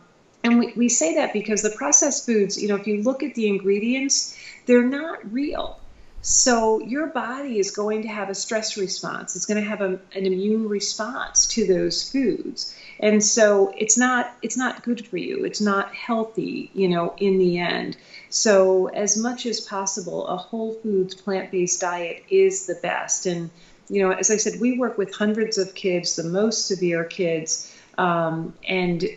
we say that because the processed foods, if you look at the ingredients, they're not real. So your body is going to have a stress response. It's going to have an immune response to those foods. And so it's not good for you. It's not healthy, in the end. So as much as possible, a whole foods, plant-based diet is the best. And, as I said, we work with hundreds of kids, the most severe kids, and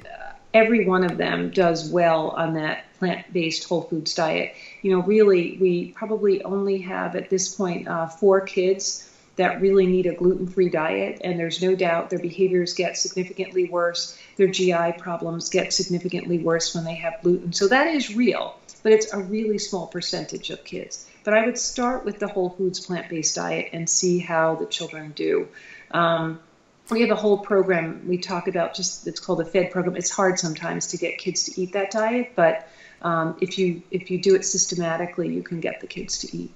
every one of them does well on that plant-based whole foods diet. Really, we probably only have at this point 4 kids that really need a gluten-free diet, and there's no doubt their behaviors get significantly worse. Their GI problems get significantly worse when they have gluten. So that is real, but it's a really small percentage of kids. But I would start with the whole foods plant-based diet and see how the children do. We have a whole program we talk about, it's called the FED program. It's hard sometimes to get kids to eat that diet, but if you do it systematically, you can get the kids to eat.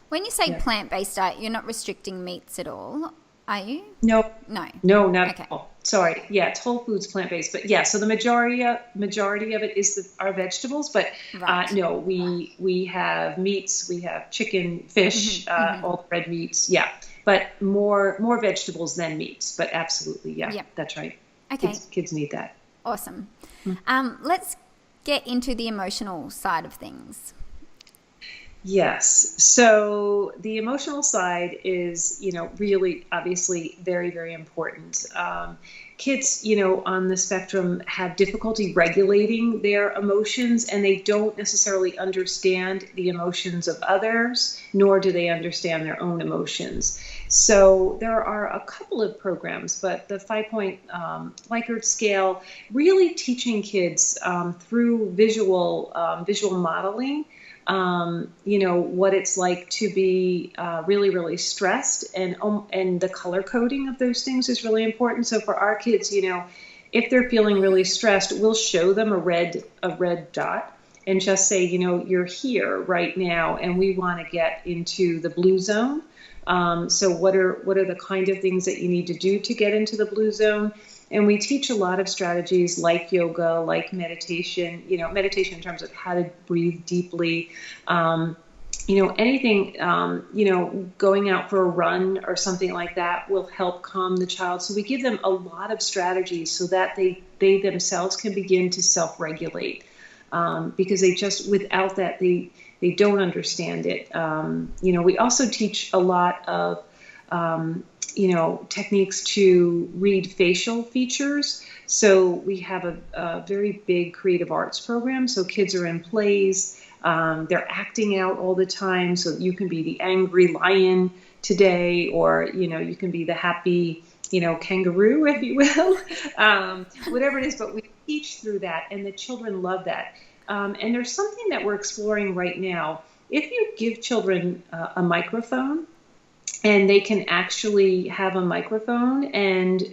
When you say plant-based diet, you're not restricting meats at all, are you? No, not Okay. at all. Sorry. Yeah, it's whole foods plant-based, but yeah. So the majority of it is our vegetables, but right. No, we have meats, we have chicken, fish, all the red meats. Yeah. But more vegetables than meats. But absolutely, yeah, that's right. Okay. Kids need that. Awesome. Let's get into the emotional side of things. Yes. So the emotional side is, really obviously very, very important. Kids, on the spectrum have difficulty regulating their emotions, and they don't necessarily understand the emotions of others, nor do they understand their own emotions. So there are a couple of programs, but the 5-point Likert scale, really teaching kids through visual modeling, what it's like to be really, really stressed, and the color coding of those things is really important. So for our kids, if they're feeling really stressed, we'll show them a red dot and just say, you're here right now, and we want to get into the blue zone. So what are the kind of things that you need to do to get into the blue zone? And we teach a lot of strategies like yoga, like meditation, meditation in terms of how to breathe deeply, anything, going out for a run or something like that will help calm the child. So we give them a lot of strategies so that they themselves can begin to self-regulate, because they just, without that, they don't understand it. We also teach a lot of, techniques to read facial features. So we have a very big creative arts program. So kids are in plays. They're acting out all the time. So you can be the angry lion today, or, you can be the happy, kangaroo, if you will, whatever it is. But we teach through that, and the children love that. And there's something that we're exploring right now. If you give children a microphone, and they can actually have a microphone and,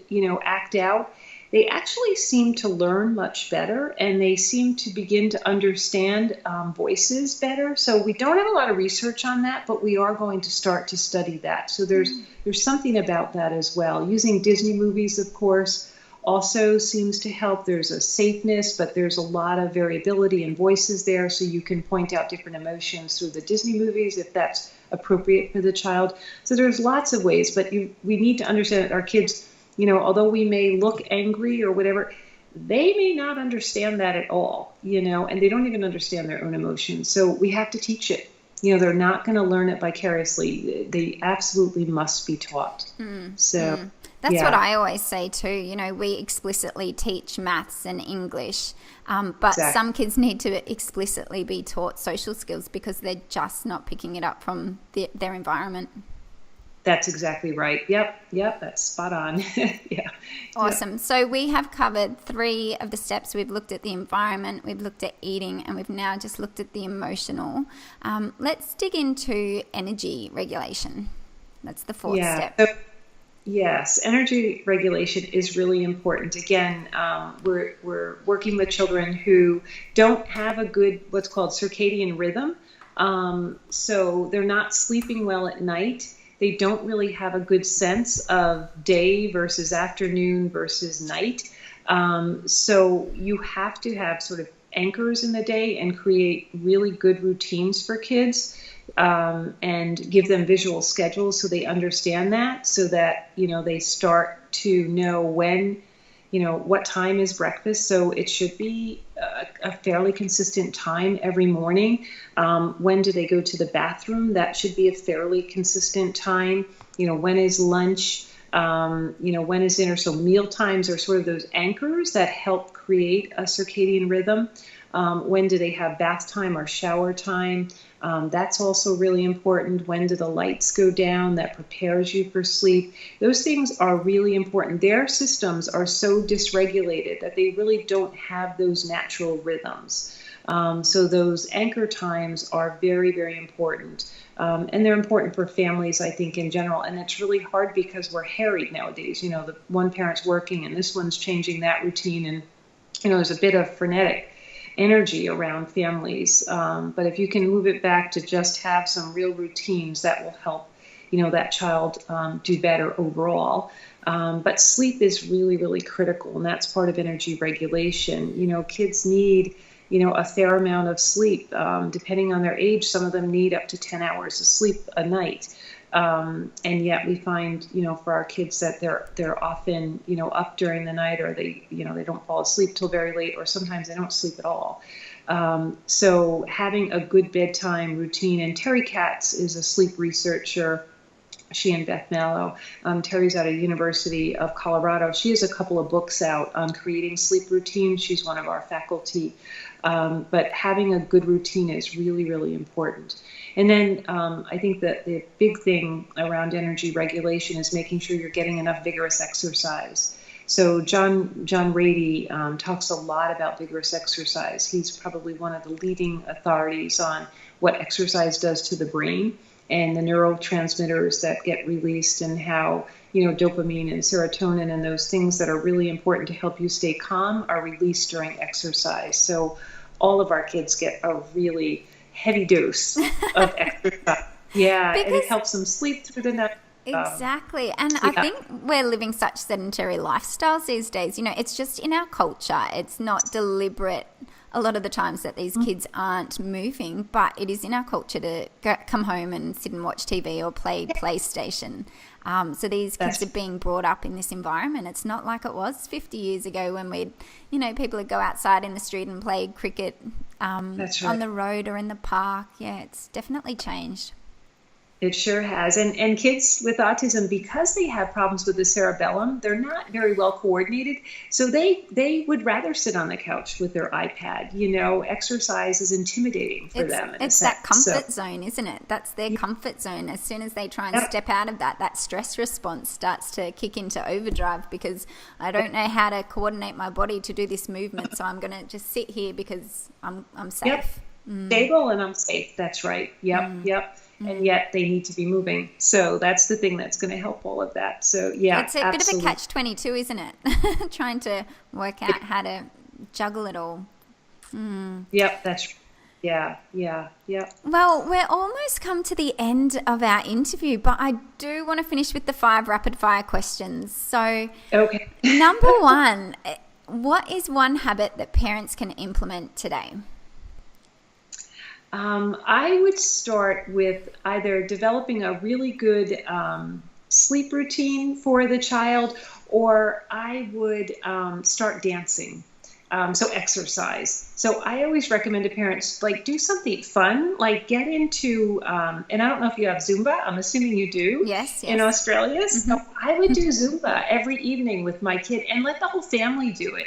act out, they actually seem to learn much better, and they seem to begin to understand voices better. So we don't have a lot of research on that, but we are going to start to study that. So there's something about that as well. Using Disney movies, of course, also seems to help. There's a safeness, but there's a lot of variability in voices there, so you can point out different emotions through the Disney movies if that's appropriate for the child. So there's lots of ways, but we need to understand that our kids, although we may look angry or whatever, they may not understand that at all, and they don't even understand their own emotions. So we have to teach it. They're not going to learn it vicariously. They absolutely must be taught. That's what I always say too. We explicitly teach maths and English, but some kids need to explicitly be taught social skills because they're just not picking it up from their environment. That's exactly right. Yep, that's spot on. Yeah. Awesome. Yep. So we have covered 3 of the steps. We've looked at the environment, we've looked at eating, and we've now just looked at the emotional. Let's dig into energy regulation. That's the 4th step. Yes, energy regulation is really important. Again, we're working with children who don't have a good, what's called circadian rhythm. So they're not sleeping well at night. They don't really have a good sense of day versus afternoon versus night. So you have to have sort of anchors in the day and create really good routines for kids, and give them visual schedules so they understand that, so that, they start to know when, what time is breakfast. So it should be a fairly consistent time every morning. When do they go to the bathroom? That should be a fairly consistent time. When is lunch? When is dinner? So meal times are sort of those anchors that help create a circadian rhythm. When do they have bath time or shower time? That's also really important. When do the lights go down? That prepares you for sleep. Those things are really important. Their systems are so dysregulated that they really don't have those natural rhythms. So those anchor times are very, very important. And they're important for families, I think, in general. And it's really hard because we're harried nowadays. The one parent's working and this one's changing that routine. And, there's a bit of frenetic energy around families. But if you can move it back to just have some real routines, that will help, that child do better overall. But sleep is really, really critical. And that's part of energy regulation. Kids need a fair amount of sleep. Depending on their age, some of them need up to 10 hours of sleep a night. And yet we find, for our kids that they're often, up during the night, or they don't fall asleep till very late, or sometimes they don't sleep at all. So having a good bedtime routine, and Terry Katz is a sleep researcher. She and Beth Mallow. Terry's out of University of Colorado. She has a couple of books out on creating sleep routines. She's one of our faculty. But having a good routine is really, really important. And then I think that the big thing around energy regulation is making sure you're getting enough vigorous exercise. So John Rady talks a lot about vigorous exercise. He's probably one of the leading authorities on what exercise does to the brain and the neurotransmitters that get released, and how, dopamine and serotonin and those things that are really important to help you stay calm are released during exercise. So all of our kids get a really heavy dose of exercise. Yeah, and it helps them sleep through the night. Exactly. And I think we're living such sedentary lifestyles these days. It's just in our culture. It's not deliberate a lot of the times that these kids aren't moving, but it is in our culture to come home and sit and watch TV or play PlayStation. So these kids are being brought up in this environment. It's not like it was 50 years ago when people would go outside in the street and play cricket on the road or in the park. Yeah, it's definitely changed. It sure has. And kids with autism, because they have problems with the cerebellum, they're not very well coordinated. So they would rather sit on the couch with their iPad. Exercise is intimidating for them. It's that comfort zone, isn't it? That's their comfort zone. As soon as they try and step out of that stress response starts to kick into overdrive, because I don't know how to coordinate my body to do this movement. So I'm going to just sit here because I'm safe. Yep. Stable and I'm safe. That's right. Yep. And yet they need to be moving. So that's the thing that's going to help all of that. So yeah, it's a bit of a catch-22, isn't it? Trying to work out how to juggle it all. Yep, that's yeah. Well, we're almost come to the end of our interview, but I do want to finish with the 5 rapid-fire questions. So, okay. Number 1, what is one habit that parents can implement today? I would start with either developing a really good sleep routine for the child, or I would start dancing. So exercise. So I always recommend to parents, do something fun, get into, and I don't know if you have Zumba. I'm assuming you do. Yes. In Australia. Mm-hmm. So I would do Zumba every evening with my kid and let the whole family do it.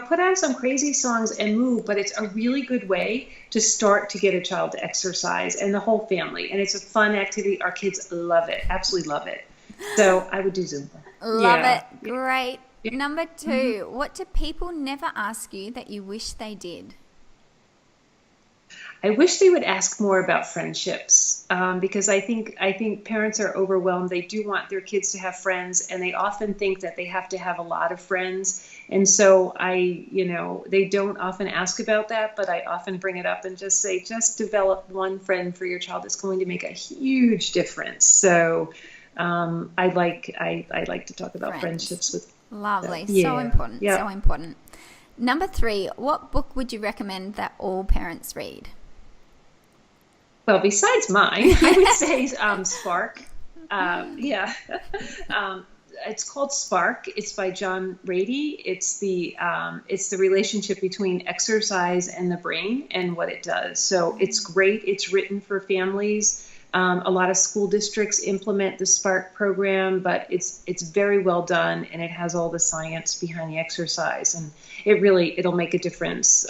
Put on some crazy songs and move, but it's a really good way to start to get a child to exercise, and the whole family. And it's a fun activity. Our kids love it, absolutely love it. So I would do Zumba. Love it. Great. Number 2, what do people never ask you that you wish they did? I wish they would ask more about friendships. because I think parents are overwhelmed. They do want their kids to have friends, and they often think that they have to have a lot of friends. And so they don't often ask about that, but I often bring it up and just say, just develop one friend for your child. It's going to make a huge difference. So I like to talk about friendships with. Lovely. So important. Yeah. So important. Number 3, what book would you recommend that all parents read? Well, besides mine, I would say Spark. It's called Spark. It's by John Rady. It's the relationship between exercise and the brain and what it does. So it's great. It's written for families. A lot of school districts implement the Spark program, but it's very well done, and it has all the science behind the exercise, and it'll make a difference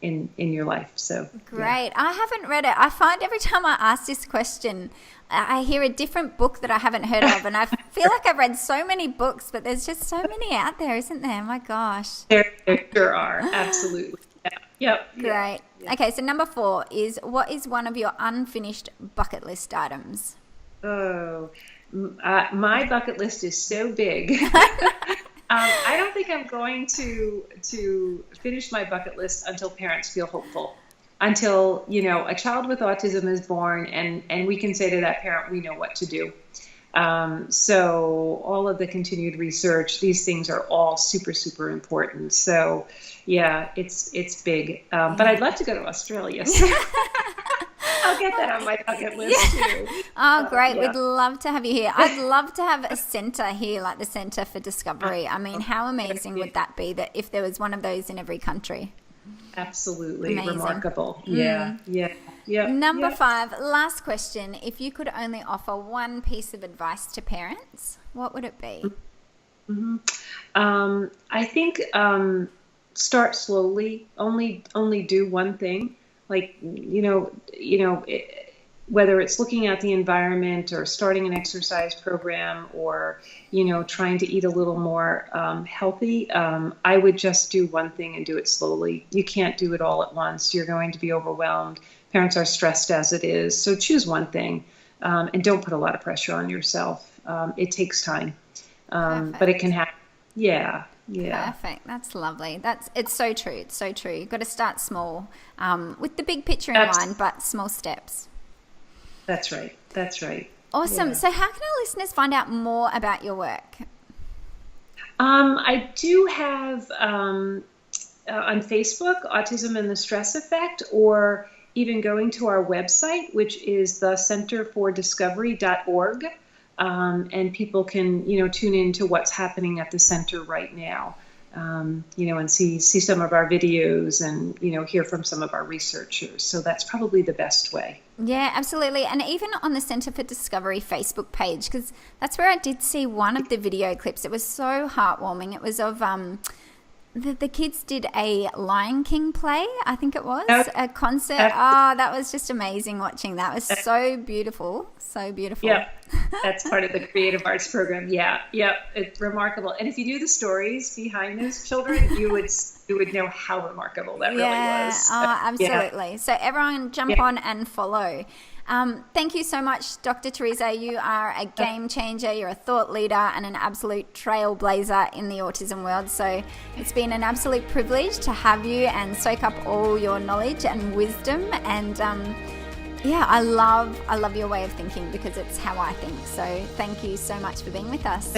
in your life. So great. I haven't read it. I find every time I ask this question, I hear a different book that I haven't heard of, and I feel like I've read so many books, but there's just so many out there, isn't there? My gosh. There sure are. Absolutely. Yep. Great. Yeah. Okay, so number 4 is, what is one of your unfinished bucket list items? Oh, my bucket list is so big. I don't think I'm going to finish my bucket list until parents feel hopeful. Until, a child with autism is born and we can say to that parent, we know what to do. So all of the continued research, these things are all super, super important. So yeah, it's big. But I'd love to go to Australia. So I'll get that on my bucket list too. Oh, great. We'd love to have you here. I'd love to have a centre here, like the Centre for Discovery. I mean, how amazing would that be, that if there was one of those in every country? Absolutely. Amazing. Remarkable. Yeah. Number 5, last question. If you could only offer one piece of advice to parents, what would it be? Mm-hmm. I think start slowly. Only do one thing. Like, whether it's looking at the environment or starting an exercise program or, trying to eat a little more healthy, I would just do one thing and do it slowly. You can't do it all at once. You're going to be overwhelmed. Parents are stressed as it is. So choose one thing and don't put a lot of pressure on yourself. It takes time, but it can happen. Yeah. Perfect. That's lovely. It's so true. It's so true. You've got to start small with the big picture in mind, but small steps. That's right. Awesome. Yeah. So how can our listeners find out more about your work? I do have on Facebook, Autism and the Stress Effect, or even going to our website, which is the centerfordiscovery.org. And people can, tune into what's happening at the center right now, and see some of our videos and, hear from some of our researchers. So that's probably the best way. Yeah, absolutely. And even on the Centre for Discovery Facebook page, because that's where I did see one of the video clips. It was so heartwarming. It was of the kids did a Lion King play, I think it was, a concert. That was just amazing watching that. It was so beautiful. So beautiful. Yeah, that's part of the creative arts program. Yeah, it's remarkable. And if you knew the stories behind those children, you would know how remarkable that really was. Oh, absolutely. Yeah. So everyone jump on and follow. Thank you so much, Dr. Teresa. You are a game changer. You're a thought leader and an absolute trailblazer in the autism world. So it's been an absolute privilege to have you and soak up all your knowledge and wisdom. And I love your way of thinking, because it's how I think. So thank you so much for being with us.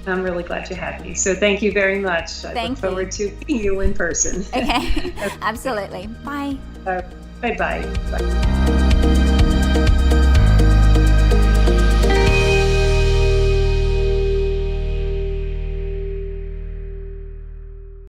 I'm really glad you had me. So thank you very much. I look forward to meeting you in person. Okay, absolutely. Bye. Bye-bye. Bye.